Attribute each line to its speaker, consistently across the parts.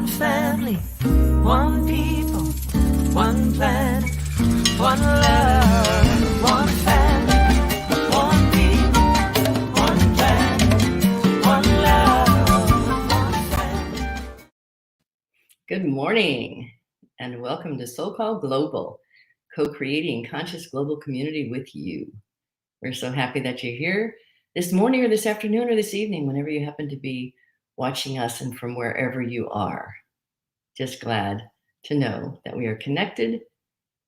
Speaker 1: one family, one people, one planet, one love, one family, one people, one planet, one love, one family.
Speaker 2: Good morning and welcome to SoulCall Global, co-creating conscious global community with you. We're so happy that you're here this morning or this afternoon or this evening, whenever you happen to be watching us and from wherever you are. Just glad to know that we are connected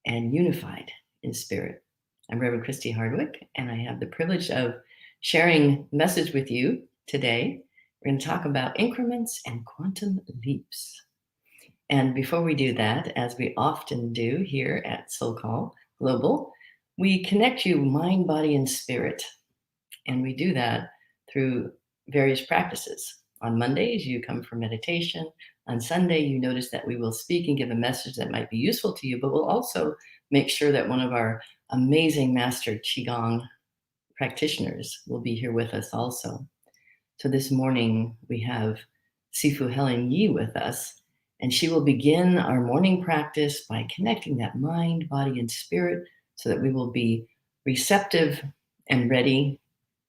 Speaker 2: and unified in spirit. I'm Reverend Christie Hardwick, and I have the privilege of sharing a message with you today. We're going to talk about increments and quantum leaps. And before we do that, as we often do here at SoulCall Global, we connect you mind, body, and spirit. And we do that through various practices. On Mondays, you come for meditation. On Sunday, you notice that we will speak and give a message that might be useful to you, but we'll also make sure that one of our amazing master Xigong practitioners will be here with us also. So this morning, we have Sifu Helen Yee with us, and she will begin our morning practice by connecting that mind, body, and spirit so that we will be receptive and ready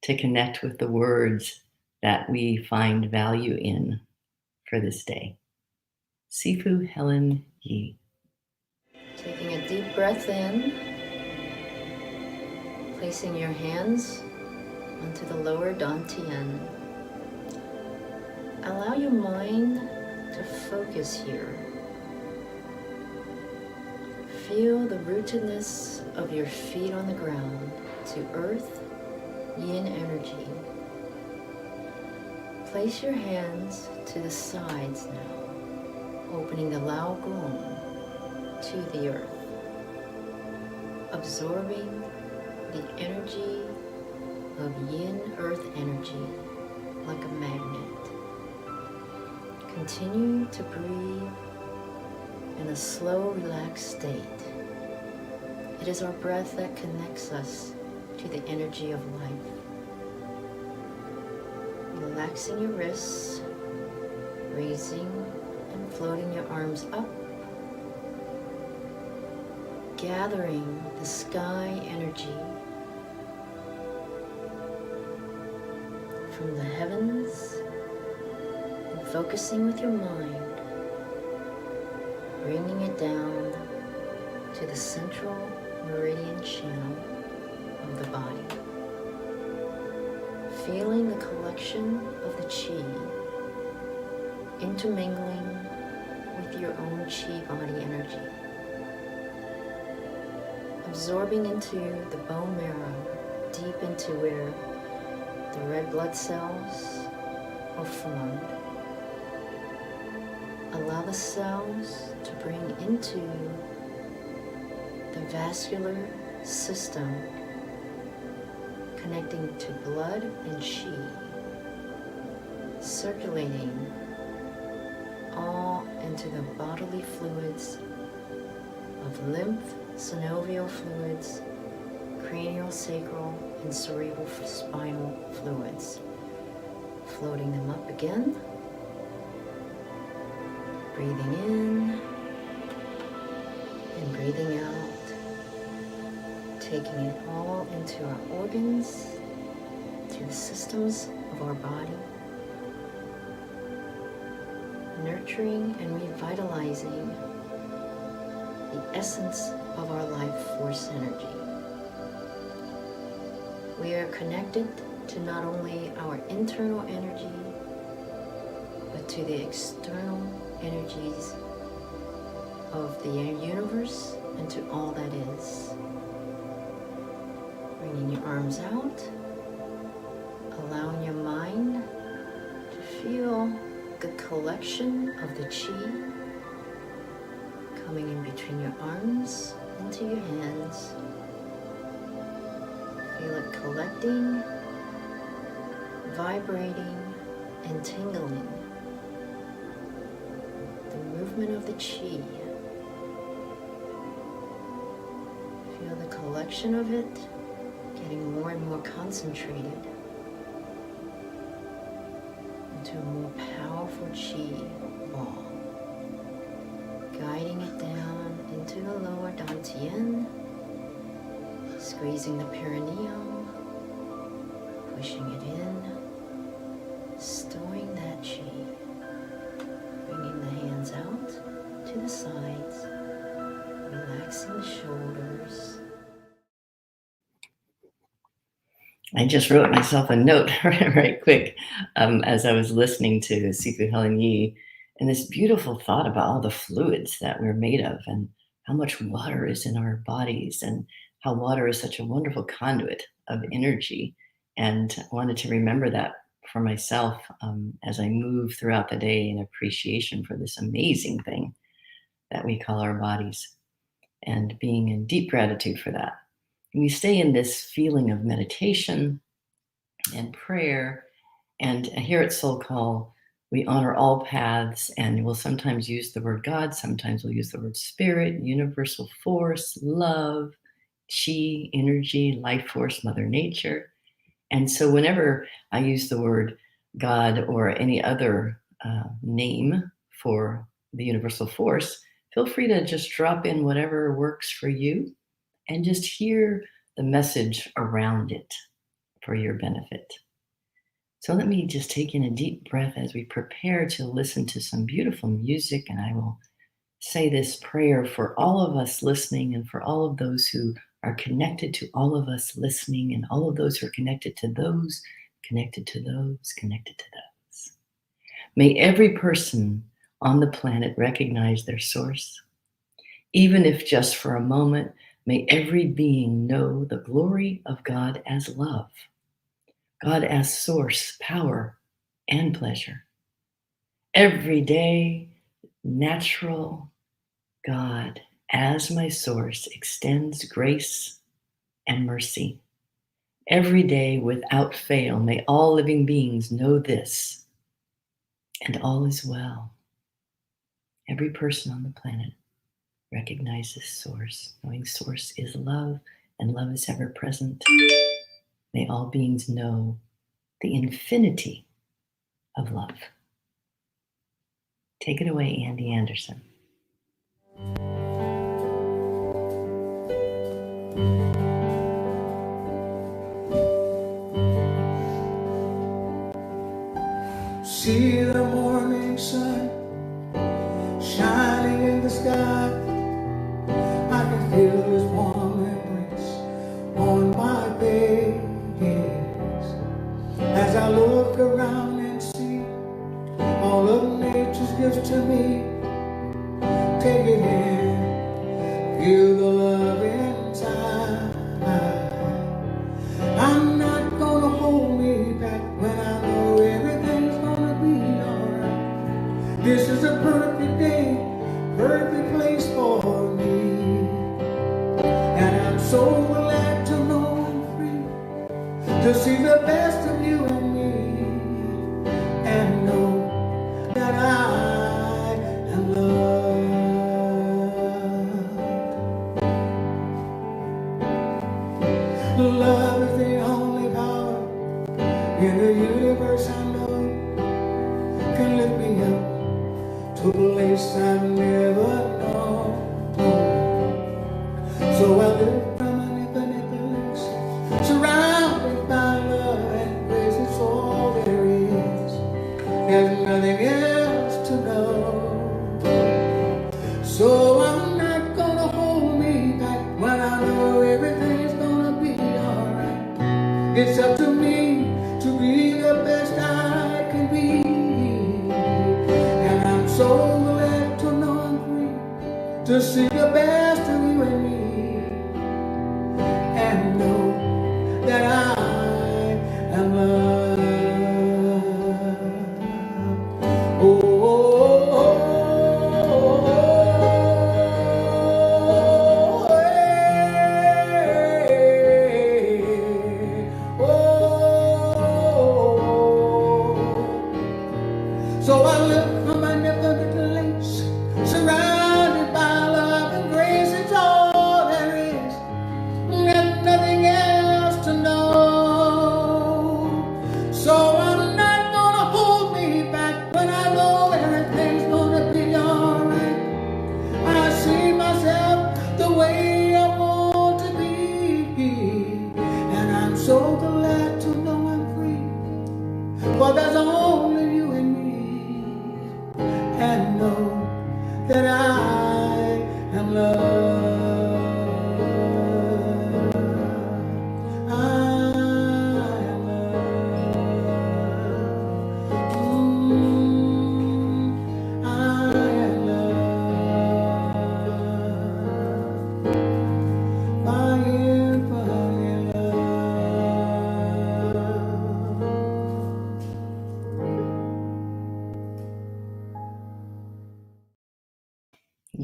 Speaker 2: to connect with the words that we find value in for this day. Sifu Helen Yee.
Speaker 3: Taking a deep breath in, placing your hands onto the lower dantian. Allow your mind to focus here. Feel the rootedness of your feet on the ground to earth, yin energy. Place your hands to the sides now, opening the Lao Gong to the earth, absorbing the energy of yin earth energy like a magnet. Continue to breathe in a slow, relaxed state. It is our breath that connects us to the energy of life. Relaxing your wrists, raising and floating your arms up, gathering the sky energy from the heavens, and focusing with your mind, bringing it down to the central meridian channel of the body. Feeling the collection of the chi intermingling with your own chi body energy. Absorbing into the bone marrow, deep into where the red blood cells are formed. Allow the cells to bring into the vascular system, connecting to blood and chi, circulating all into the bodily fluids of lymph, synovial fluids, cranial, sacral, and cerebral spinal fluids. Floating them up again. Breathing in and breathing out, taking it all into our organs, to the systems of our body, nurturing and revitalizing the essence of our life force energy. We are connected to not only our internal energy, but to the external energies of the universe and to all that is. Bringing your arms out, allowing your mind to feel the collection of the chi coming in between your arms into your hands. Feel it collecting, vibrating, and tingling. The movement of the chi. Feel the collection of it getting more and more concentrated into a more powerful chi ball. guiding it down into the lower dantian, squeezing the perineum, pushing it in, storing that chi, bringing the hands out to the sides, relaxing the shoulders.
Speaker 2: I just wrote myself a note right quick as I was listening to Sifu Helen Yee, and this beautiful thought about all the fluids that we're made of and how much water is in our bodies and how water is such a wonderful conduit of energy. And I wanted to remember that for myself as I move throughout the day in appreciation for this amazing thing that we call our bodies, and being in deep gratitude for that. And we stay in this feeling of meditation and prayer. And here at SoulCall, we honor all paths, and we'll sometimes use the word God, sometimes we'll use the word spirit, universal force, love, chi, energy, life force, Mother Nature. And so whenever I use the word God or any other name for the universal force, feel free to just drop in whatever works for you and just hear the message around it for your benefit. So let me just take in a deep breath as we prepare to listen to some beautiful music, and I will say this prayer for all of us listening and for all of those who are connected to all of us listening and all of those who are connected to those, connected to those, connected to those. May every person on the planet recognize their source. Even if just for a moment, may every being know the glory of God as love, God as source, power, and pleasure. Every day, natural God as my source extends grace and mercy. Every day, without fail, may all living beings know this, and all is well. Every person on the planet recognizes source, knowing source is love and love is ever present. May all beings know the infinity of love. Take it away, Andy Anderson.
Speaker 4: See the morning sun shining in the sky. I can feel his warm embrace on my face. As I look around and see all of nature's gifts to me, take it in, feel the love inside. I'm not gonna hold me back when I know everything's gonna be alright. This is a perfect day, perfect place for me. And I'm so glad to know I'm free, to see the best of you and me, and know that I am loved. Love is the only power in the universe I know can lift me up to a place I've never known. So I live from an infinite place, surrounded by love and grace. It's all there is. There's nothing else to know. So I'm not gonna hold me back when I know everything's gonna be alright. It's up to me to be the best I can be. And I'm so glad to know I'm free, to see the best of you and me, and know that I am loved. Oh, oh, oh, oh, oh. So I live from my never-little lakes, surrounded by love and grace. It's all there is, and nothing else.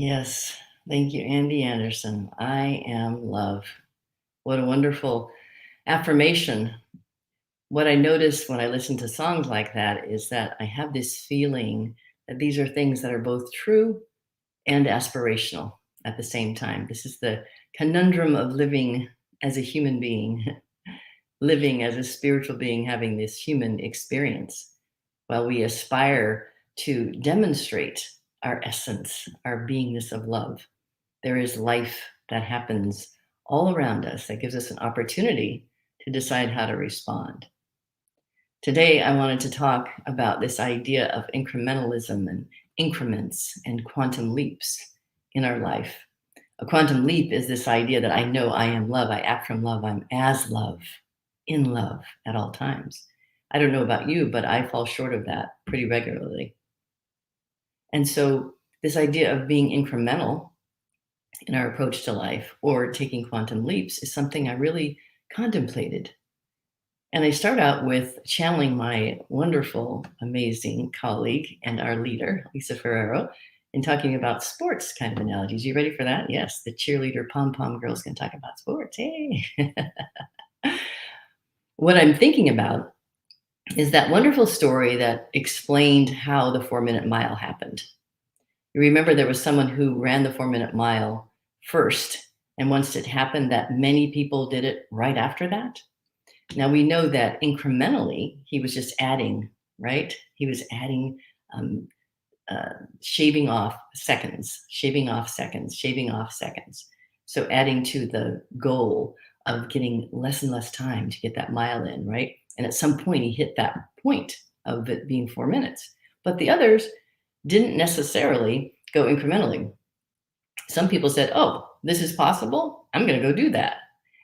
Speaker 2: Yes. Thank you, Andy Anderson. I am love. What a wonderful affirmation. What I notice when I listen to songs like that is that I have this feeling that these are things that are both true and aspirational at the same time. This is the conundrum of living as a human being, living as a spiritual being, having this human experience, while we aspire to demonstrate our essence, our beingness of love. There is life that happens all around us that gives us an opportunity to decide how to respond. Today, I wanted to talk about this idea of incrementalism and increments and quantum leaps in our life. A quantum leap is this idea that I know I am love, I act from love, I'm as love, in love at all times. I don't know about you, but I fall short of that pretty regularly. And so, this idea of being incremental in our approach to life or taking quantum leaps is something I really contemplated. And I start out with channeling my wonderful, amazing colleague and our leader, Lisa Ferrero, in talking about sports kind of analogies. You ready for that? Yes, the cheerleader pom-pom girls can talk about sports. Hey. What I'm thinking about is that wonderful story that explained how the 4-minute mile happened. You remember there was someone who ran the 4-minute mile first, and once it happened, that many people did it right after that. Now we know that incrementally, he was just adding, right? He was adding, shaving off seconds. So adding to the goal of getting less and less time to get that mile in, right? And at some point, he hit that point of it being 4 minutes. But the others didn't necessarily go incrementally. Some people said, oh, this is possible. I'm going to go do that.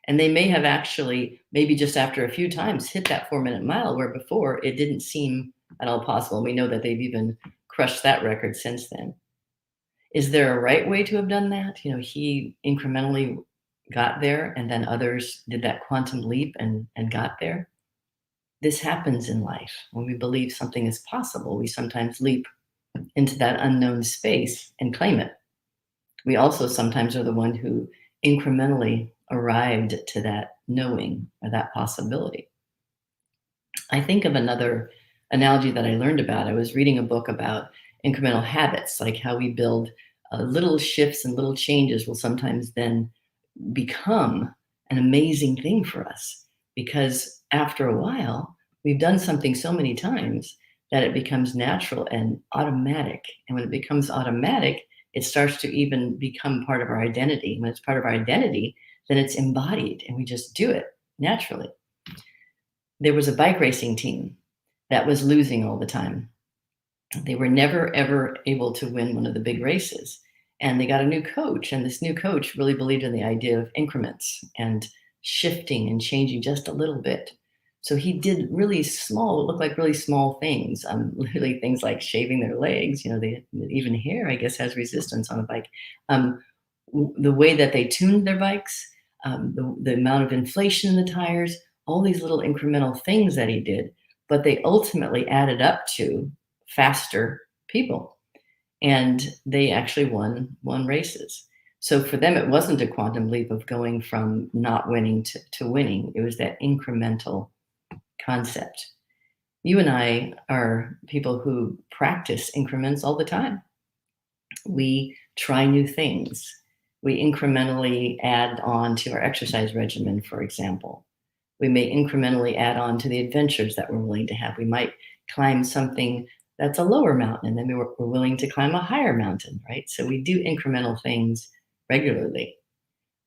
Speaker 2: And they may have actually, maybe just after a few times, hit that 4-minute mile where before it didn't seem at all possible. We know that they've even crushed that record since then. Is there a right way to have done that? You know, he incrementally got there and then others did that quantum leap and got there. This happens in life. When we believe something is possible, we sometimes leap into that unknown space and claim it. We also sometimes are the one who incrementally arrived to that knowing or that possibility. I think of another analogy that I learned about. I was reading a book about incremental habits, like how we build little shifts and little changes will sometimes then become an amazing thing for us. Because after a while, we've done something so many times that it becomes natural and automatic. And when it becomes automatic, it starts to even become part of our identity. When it's part of our identity, then it's embodied and we just do it naturally. There was a bike racing team that was losing all the time. They were never, ever able to win one of the big races. And they got a new coach. And this new coach really believed in the idea of increments and shifting and changing just a little bit. So he did really small, what looked like really small things, literally things like shaving their legs. You know, even hair, I guess, has resistance on a bike. The way that they tuned their bikes, the amount of inflation in the tires, all these little incremental things that he did, but they ultimately added up to faster people. And they actually won races. So for them, it wasn't a quantum leap of going from not winning to winning. It was that incremental concept. You and I are people who practice increments all the time. We try new things. We incrementally add on to our exercise regimen, for example. We may incrementally add on to the adventures that we're willing to have. We might climb something that's a lower mountain, and then we're willing to climb a higher mountain, right? So we do incremental things regularly.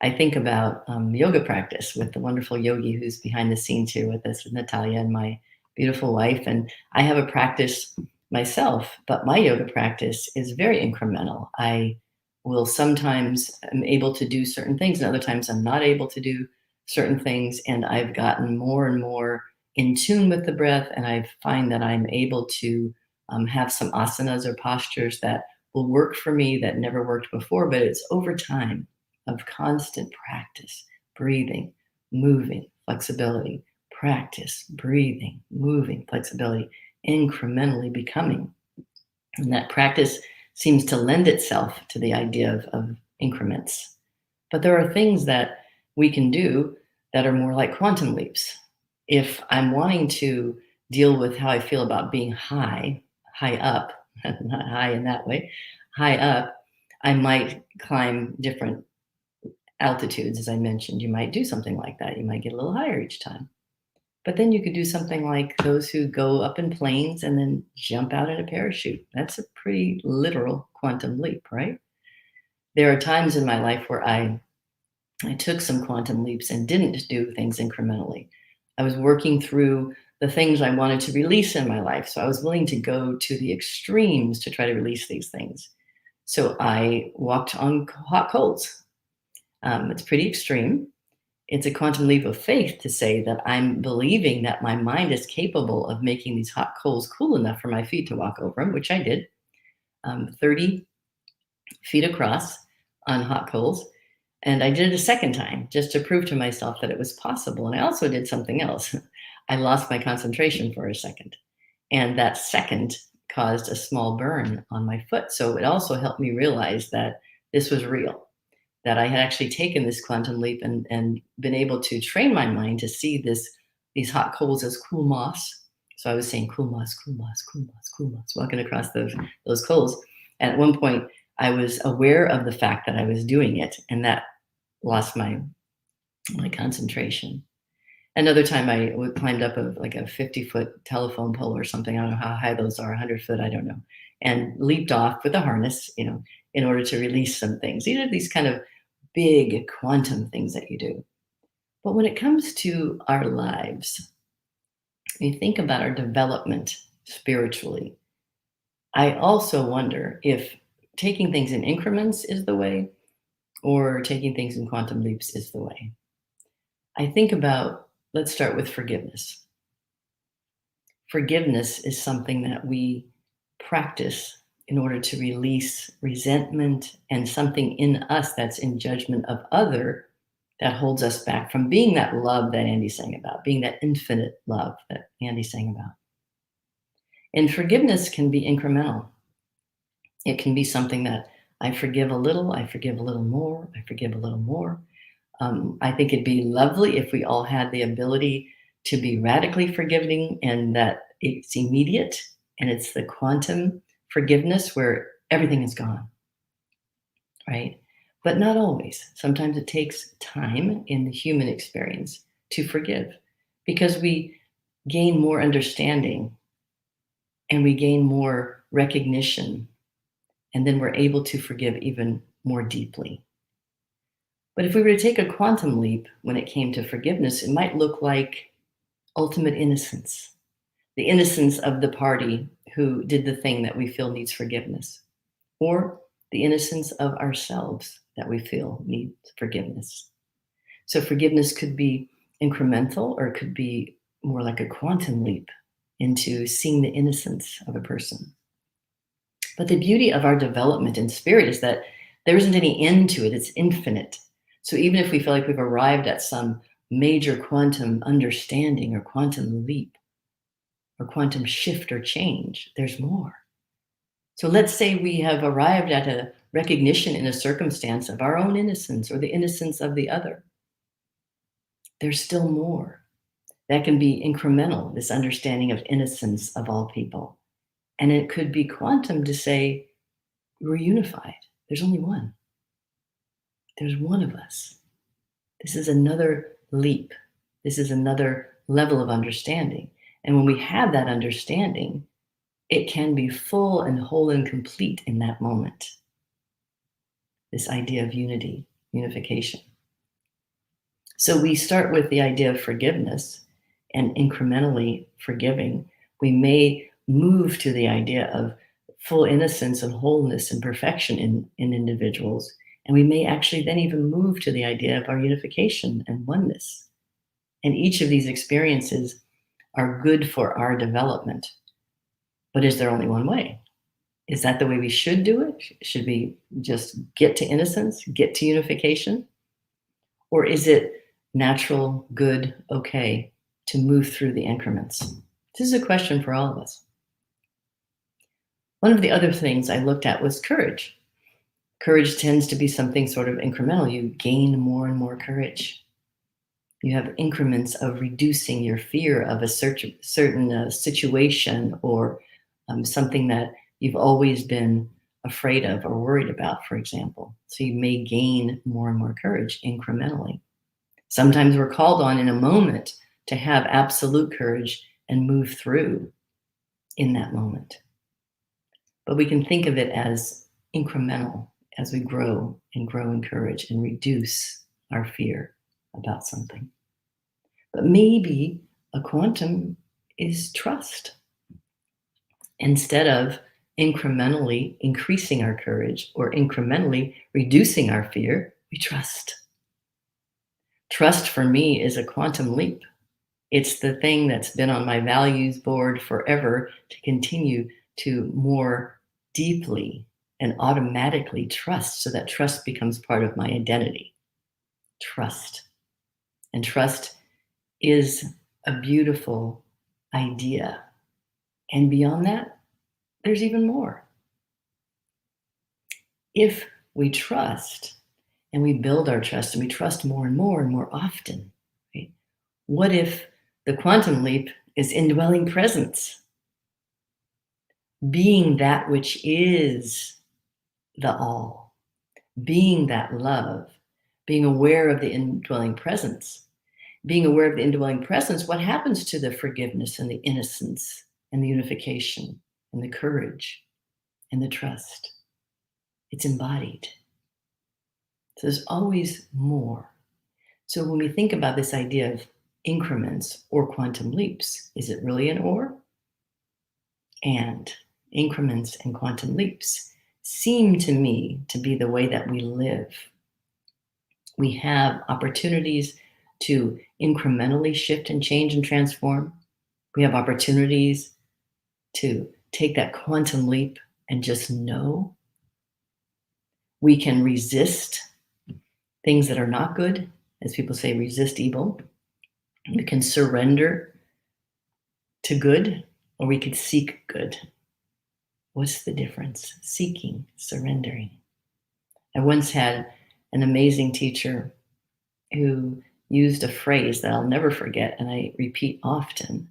Speaker 2: I think about yoga practice with the wonderful yogi who's behind the scenes here with us, with Natalia and my beautiful wife. And I have a practice myself, but my yoga practice is very incremental. I will sometimes am able to do certain things, and other times I'm not able to do certain things. And I've gotten more and more in tune with the breath, and I find that I'm able to have some asanas or postures that will work for me that never worked before, but it's over time of constant practice, breathing, moving, flexibility, practice, breathing, moving, flexibility, incrementally becoming. And that practice seems to lend itself to the idea of increments. But there are things that we can do that are more like quantum leaps. If I'm wanting to deal with how I feel about being high up, not high in that way, high up, I might climb different altitudes, as I mentioned. You might do something like that. You might get a little higher each time. But then you could do something like those who go up in planes and then jump out in a parachute. That's a pretty literal quantum leap, right? There are times in my life where I took some quantum leaps and didn't do things incrementally. I was working through the things I wanted to release in my life. So I was willing to go to the extremes to try to release these things. So I walked on hot coals. It's pretty extreme. It's a quantum leap of faith to say that I'm believing that my mind is capable of making these hot coals cool enough for my feet to walk over them, which I did. 30 feet across on hot coals. And I did it a second time just to prove to myself that it was possible. And I also did something else. I lost my concentration for a second. And that second caused a small burn on my foot. So it also helped me realize that this was real, that I had actually taken this quantum leap and been able to train my mind to see these hot coals as cool moss. So I was saying cool moss, cool moss, cool moss, cool moss, walking across those coals. And at one point, I was aware of the fact that I was doing it, and that lost my concentration. Another time I climbed up a 50-foot telephone pole or something. I don't know how high those are, 100 foot, I don't know, and leaped off with a harness, in order to release some things. These are these kind of big quantum things that you do. But when it comes to our lives, when you think about our development spiritually, I also wonder if taking things in increments is the way, or taking things in quantum leaps is the way. I think about, let's start with forgiveness. Forgiveness is something that we practice in order to release resentment and something in us that's in judgment of other that holds us back from being that love that Andy sang about, being that infinite love that Andy sang about. And forgiveness can be incremental. It can be something that I forgive a little more, I forgive a little more. I think it'd be lovely if we all had the ability to be radically forgiving, and that it's immediate and it's the quantum forgiveness where everything is gone, right? But not always. Sometimes it takes time in the human experience to forgive, because we gain more understanding and we gain more recognition, and then we're able to forgive even more deeply. But if we were to take a quantum leap when it came to forgiveness, it might look like ultimate innocence, the innocence of the party who did the thing that we feel needs forgiveness, or the innocence of ourselves that we feel needs forgiveness. So forgiveness could be incremental, or it could be more like a quantum leap into seeing the innocence of a person. But the beauty of our development in spirit is that there isn't any end to it. It's infinite. So even if we feel like we've arrived at some major quantum understanding or quantum leap or quantum shift or change, there's more. So let's say we have arrived at a recognition in a circumstance of our own innocence or the innocence of the other. There's still more. That can be incremental, this understanding of innocence of all people. And it could be quantum to say, we're unified. There's only one. There's one of us. This is another leap. This is another level of understanding. And when we have that understanding, it can be full and whole and complete in that moment. This idea of unity, unification. So we start with the idea of forgiveness and incrementally forgiving. We may move to the idea of full innocence and wholeness and perfection in individuals. And we may actually then even move to the idea of our unification and oneness. And each of these experiences are good for our development. But is there only one way? Is that the way we should do it? Should we just get to innocence, get to unification? Or is it natural, good, okay to move through the increments? This is a question for all of us. One of the other things I looked at was courage. Courage tends to be something sort of incremental. You gain more and more courage. You have increments of reducing your fear of a certain situation or something that you've always been afraid of or worried about, for example. So you may gain more and more courage incrementally. Sometimes we're called on in a moment to have absolute courage and move through in that moment. But we can think of it as incremental as we grow in courage and reduce our fear about something. But maybe a quantum is trust. Instead of incrementally increasing our courage or incrementally reducing our fear, we trust. Trust for me is a quantum leap. It's the thing that's been on my values board forever to continue to more deeply and automatically trust, so that trust becomes part of my identity. Trust. And trust is a beautiful idea. And beyond that, there's even more. If we trust and we build our trust and we trust more and more often, right? What if the quantum leap is indwelling presence? Being that which is the all, being that love, being aware of the indwelling presence. Being aware of the indwelling presence, what happens to the forgiveness and the innocence and the unification and the courage and the trust? It's embodied. So there's always more. So when we think about this idea of increments or quantum leaps, is it really an or? And increments and quantum leaps seem to me to be the way that we live. We have opportunities to incrementally shift and change and transform. We have opportunities to take that quantum leap and just know. We can resist things that are not good. As people say, resist evil. We can surrender to good, or we could seek good. What's the difference? Seeking, surrendering. I once had an amazing teacher who used a phrase that I'll never forget, and I repeat often.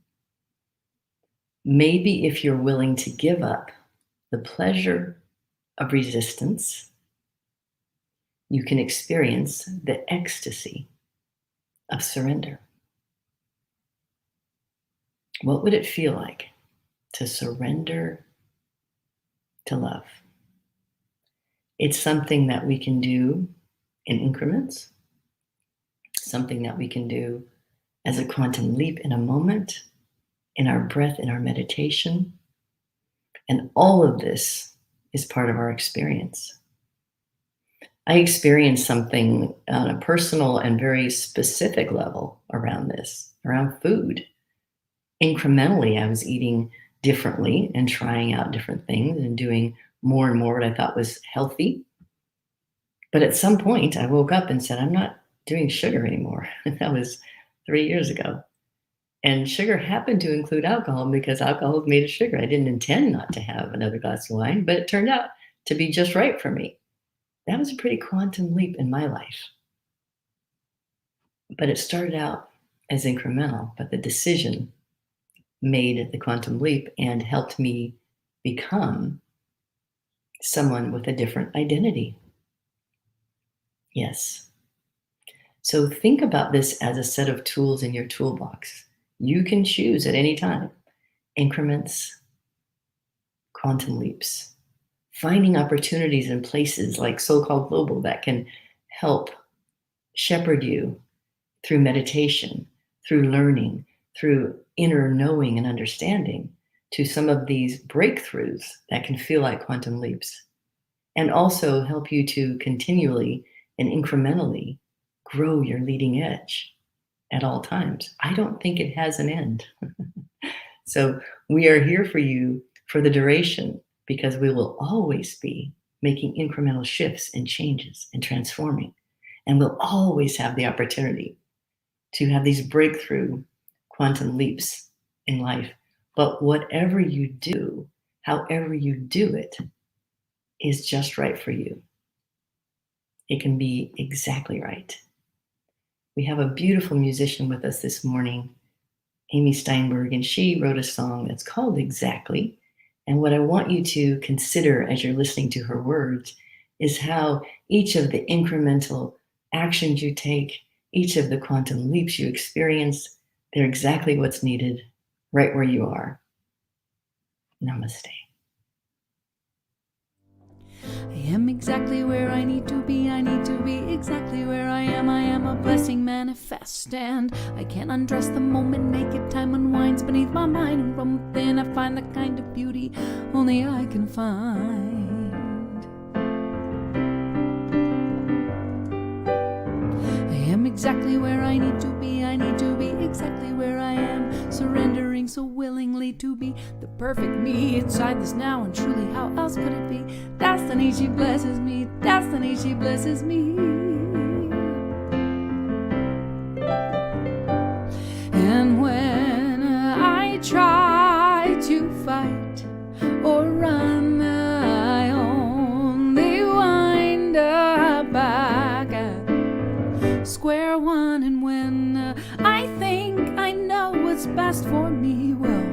Speaker 2: Maybe if you're willing to give up the pleasure of resistance, you can experience the ecstasy of surrender. What would it feel like to surrender to love? It's something that we can do in increments, something that we can do as a quantum leap in a moment, in our breath, in our meditation. And all of this is part of our experience. I experienced something on a personal and very specific level around this, around food. Incrementally, I was eating differently and trying out different things and doing more and more what I thought was healthy. But at some point, I woke up and said, I'm not doing sugar anymore. That was 3 years ago. And sugar happened to include alcohol because alcohol is made of sugar. I didn't intend not to have another glass of wine, but it turned out to be just right for me. That was a pretty quantum leap in my life. But it started out as incremental, but the decision made the quantum leap and helped me become someone with a different identity. Yes. So think about this as a set of tools in your toolbox. You can choose at any time. Increments, quantum leaps, finding opportunities in places like SoulCall Global that can help shepherd you through meditation, through learning, through inner knowing and understanding to some of these breakthroughs that can feel like quantum leaps, and also help you to continually and incrementally grow your leading edge at all times. I don't think it has an end. So we are here for you for the duration, because we will always be making incremental shifts and changes and transforming. And we'll always have the opportunity to have these breakthrough quantum leaps in life. But whatever you do, however you do it is just right for you. It can be exactly right. We have a beautiful musician with us this morning, Amy Steinberg, and she wrote a song that's called Exactly. And what I want you to consider as you're listening to her words is how each of the incremental actions you take, each of the quantum leaps you experience, they're exactly what's needed right where you are. Namaste.
Speaker 5: I am exactly where I need to be. I need to be exactly where I am. I am a blessing manifest, and I can't undress the moment. Naked time unwinds beneath my mind, and from within I find the kind of beauty only I can find. I am exactly where I need to be. I need to be exactly where I am, surrendering so willingly to be the perfect me inside this now. And truly, how else could it be? Destiny, she blesses me. Destiny, she blesses me. And when I try to fight or run, I only wind up back at square one. And when I think I know what's best for me, well,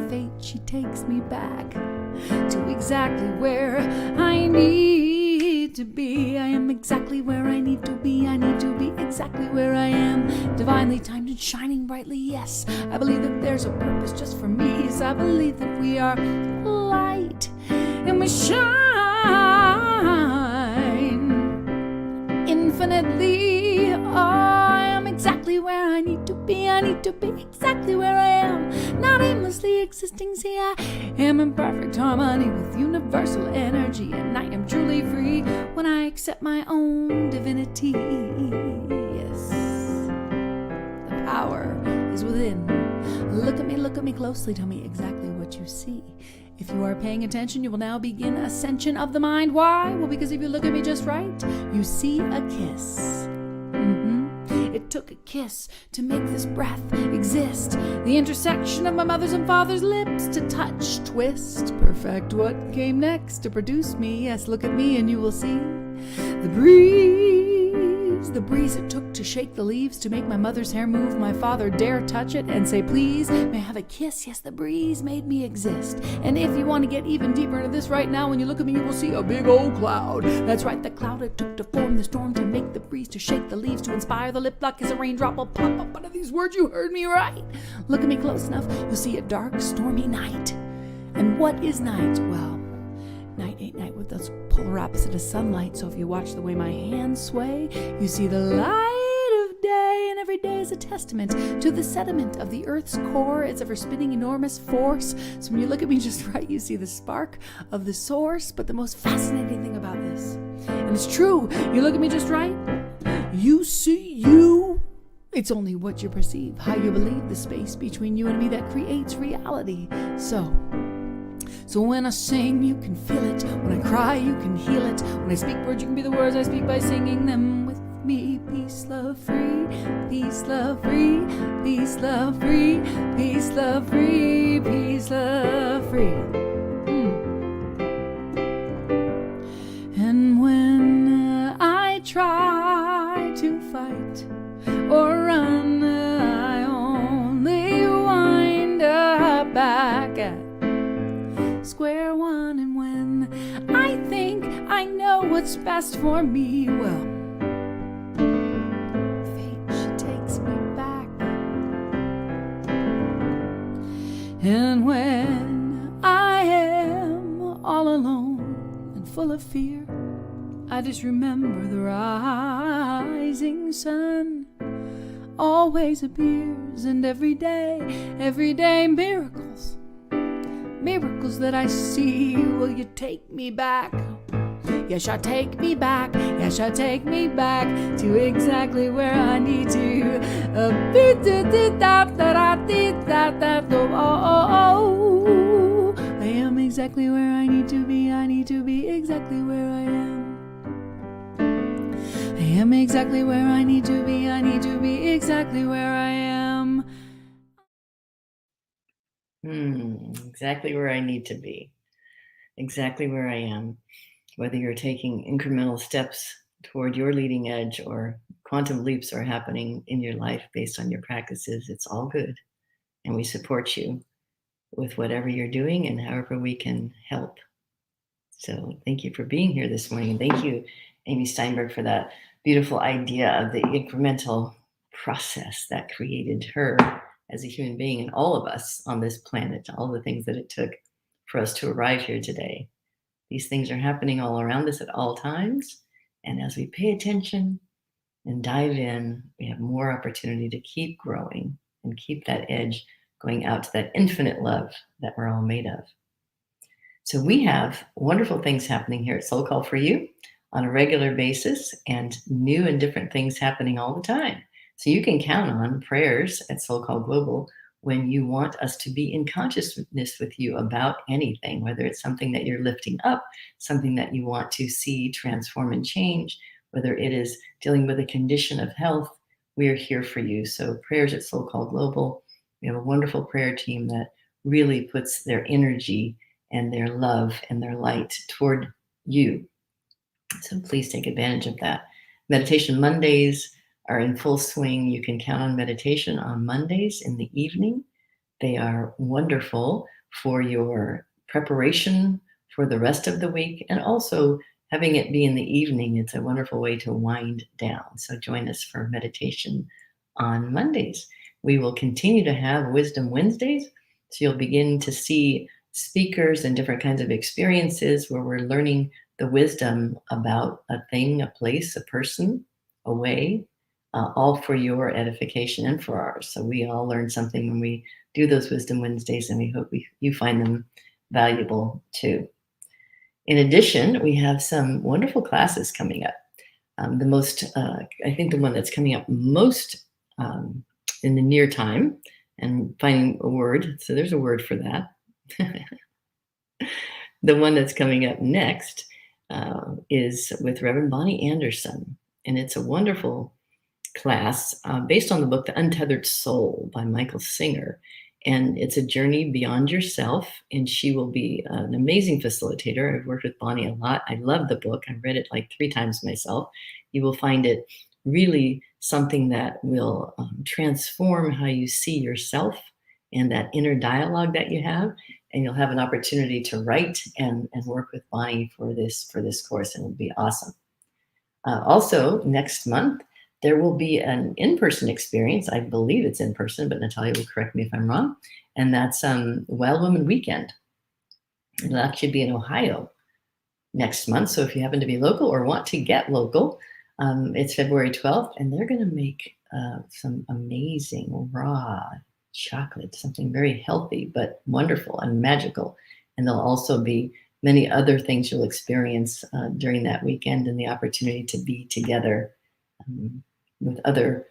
Speaker 5: fate, she takes me back to exactly where I need to be. I am exactly where I need to be. I need to be exactly where I am, divinely timed and shining brightly. Yes, I believe that there's a purpose just for me. Yes, I believe that we are light and we shine infinitely. Oh, I am exactly where I need to be. I need to be exactly where I am, not aimlessly existing. See, I am in perfect harmony with universal energy, and I am truly free when I accept my own divinity. Yes, the power is within. Look at me closely. Tell me exactly what you see. If you are paying attention, you will now begin ascension of the mind. Why? Well, because if you look at me just right, you see a kiss. It took a kiss to make this breath exist. The intersection of my mother's and father's lips to touch, twist, perfect. What came next to produce me? Yes, look at me and you will see the breeze it took to shake the leaves to make my mother's hair move. My father dare touch it and say, please, may I have a kiss? Yes, the breeze made me exist. And if you want to get even deeper into this right now, when you look at me, you will see a big old cloud. That's right, the cloud it took to form the storm, to make the breeze, to shake the leaves, to inspire the lip lock as a raindrop will pop up out of these words. You heard me right. Look at me close enough, you'll see a dark, stormy night. And what is night? Well, night ain't night with us polar opposite of sunlight. So if you watch the way my hands sway, you see the light of day. And every day is a testament to the sediment of the earth's core. It's ever spinning enormous force. So when you look at me just right, you see the spark of the source. But the most fascinating thing about this, and it's true, you look at me just right, you see you. It's only what you perceive, how you believe, the space between you and me that creates reality. So when I sing, you can feel it. When I cry, you can heal it. When I speak words, you can be the words I speak by singing them with me. Peace, love, free. Peace, love, free. Peace, love, free. Peace, love, free. Peace, love, free. And when I try to fight or run, I only wind up back at square one. And when I think I know what's best for me, well, fate, she takes me back. And when I am all alone and full of fear, I just remember the rising sun always appears. And every day miracles that I see. Will you take me back? Yes, you'll take me back. Yes, you'll take me back to exactly where I need to be. I am exactly where I need to be. I need to be exactly where I am. I am exactly where I need to be. I need to be exactly where I am.
Speaker 2: Exactly where I need to be. Exactly where I am. Whether you're taking incremental steps toward your leading edge or quantum leaps are happening in your life based on your practices, it's all good. And we support you with whatever you're doing and however we can help. So thank you for being here this morning. And thank you, Amy Steinberg, for that beautiful idea of the incremental process that created her as a human being and all of us on this planet, all the things that it took for us to arrive here today. These things are happening all around us at all times. And as we pay attention and dive in, we have more opportunity to keep growing and keep that edge going out to that infinite love that we're all made of. So we have wonderful things happening here at SoulCall for you on a regular basis and new and different things happening all the time. So you can count on prayers at SoulCall Global when you want us to be in consciousness with you about anything, whether it's something that you're lifting up, something that you want to see transform and change, whether it is dealing with a condition of health, we are here for you. So prayers at SoulCall Global, we have a wonderful prayer team that really puts their energy and their love and their light toward you. So please take advantage of that. Meditation Mondays are in full swing. You can count on meditation on Mondays in the evening. They are wonderful for your preparation for the rest of the week, and also having it be in the evening. It's a wonderful way to wind down. So join us for meditation on Mondays. We will continue to have Wisdom Wednesdays. So you'll begin to see speakers and different kinds of experiences where we're learning the wisdom about a thing, a place, a person, a way, all for your edification and for ours. So we all learn something when we do those Wisdom Wednesdays, and we hope you find them valuable too. In addition, we have some wonderful classes coming up. I think the one that's coming up most in the near time, and finding a word, so there's a word for that. The one that's coming up next is with Reverend Bonnie Anderson, and it's a wonderful class based on the book The Untethered Soul by Michael Singer. And it's a journey beyond yourself, and she will be an amazing facilitator. I've worked with Bonnie a lot. I love the book. I've read it like 3 times myself. You will find it really something that will transform how you see yourself and that inner dialogue that you have. And you'll have an opportunity to write and work with Bonnie for this course, and it'll be awesome. Also, next month, there will be an in-person experience. I believe it's in person, but Natalia will correct me if I'm wrong. And that's Wild Woman Weekend. And that should be in Ohio next month. So if you happen to be local or want to get local, it's February 12th, and they're going to make some amazing raw chocolate, something very healthy, but wonderful and magical. And there'll also be many other things you'll experience during that weekend, and the opportunity to be together with other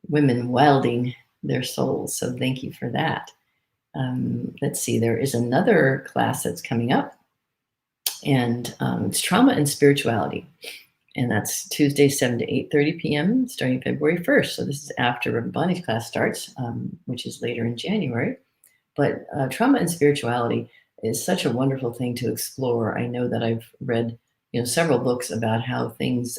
Speaker 2: women wilding their souls. So thank you for that. Let's see, there is another class that's coming up, and it's Trauma and Spirituality. And that's Tuesday, 7 to 8:30 p.m., starting February 1st. So this is after Reverend Bonnie's class starts, which is later in January. But trauma and spirituality is such a wonderful thing to explore. I know that I've read several books about how things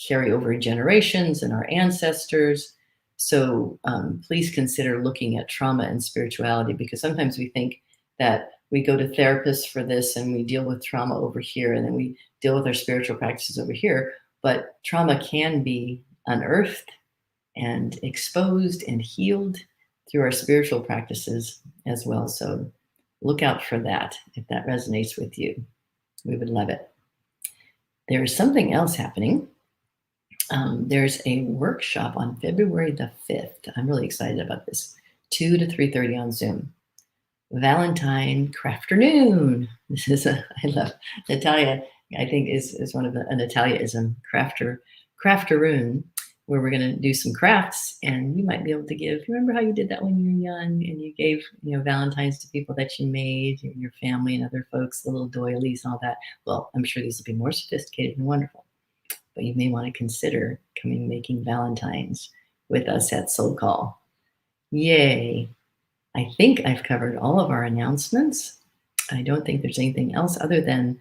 Speaker 2: carry over generations and our ancestors. So please consider looking at trauma and spirituality, because sometimes we think that we go to therapists for this and we deal with trauma over here, and then we deal with our spiritual practices over here. But trauma can be unearthed and exposed and healed through our spiritual practices as well. So look out for that if that resonates with you. We would love it. There's something else happening. There's a workshop on February the 5th. I'm really excited about this. 2 to 3:30 on Zoom. Valentine Crafternoon. This is I love Natalia. I think is one of a Nataliaism, crafteroon, where we're going to do some crafts, and you might be able to give. Remember how you did that when you were young, and you gave Valentines to people that you made, your family and other folks, the little doilies and all that. Well, I'm sure these will be more sophisticated and wonderful, but you may want to consider making Valentines with us at SoulCall. Yay! I think I've covered all of our announcements. I don't think there's anything else other than,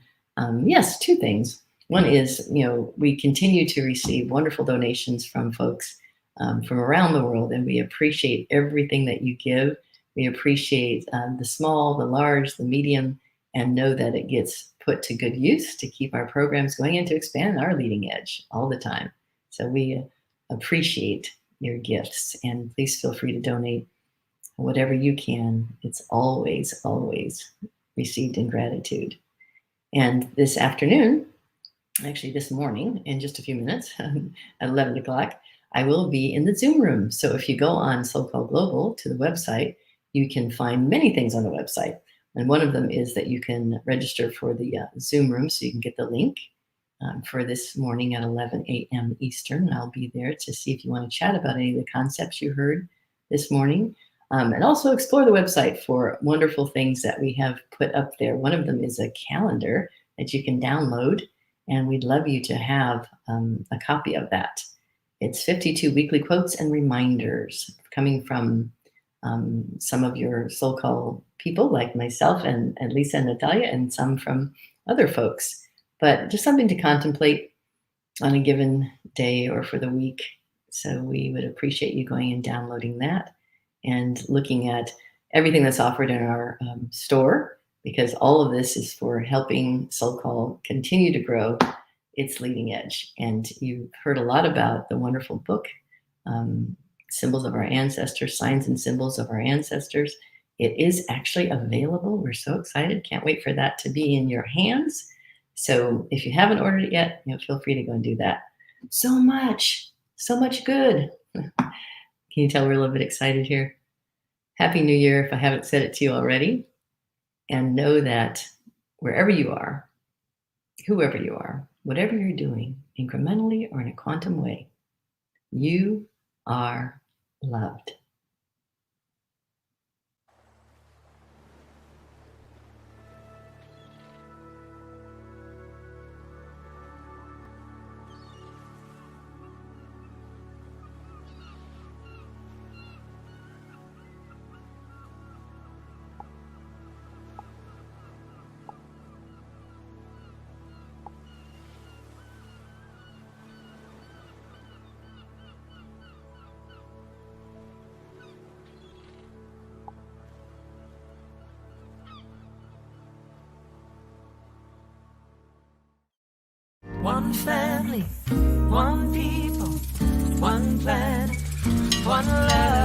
Speaker 2: yes, two things. One is, we continue to receive wonderful donations from folks from around the world, and we appreciate everything that you give. We appreciate the small, the large, the medium, and know that it gets put to good use to keep our programs going and to expand our leading edge all the time. So we appreciate your gifts, and please feel free to donate whatever you can. It's always, always received in gratitude. And this afternoon, actually this morning, in just a few minutes, at 11 o'clock, I will be in the Zoom room. So if you go on SoulCall Global to the website, you can find many things on the website. And one of them is that you can register for the Zoom room, so you can get the link for this morning at 11 a.m. Eastern. I'll be there to see if you want to chat about any of the concepts you heard this morning. And also explore the website for wonderful things that we have put up there. One of them is a calendar that you can download, and we'd love you to have a copy of that. It's 52 weekly quotes and reminders coming from some of your SoulCall people like myself and Lisa and Natalia, and some from other folks. But just something to contemplate on a given day or for the week. So we would appreciate you going and downloading that and looking at everything that's offered in our store, because all of this is for helping SoulCall continue to grow its leading edge. And you've heard a lot about the wonderful book, Symbols of Our Ancestors, Signs and Symbols of Our Ancestors. It is actually available. We're so excited. Can't wait for that to be in your hands. So if you haven't ordered it yet, feel free to go and do that. So much good. Can you tell we're a little bit excited here? Happy New Year, if I haven't said it to you already. And know that wherever you are, whoever you are, whatever you're doing, incrementally or in a quantum way, you are loved.
Speaker 1: One family, one people, one planet, one love.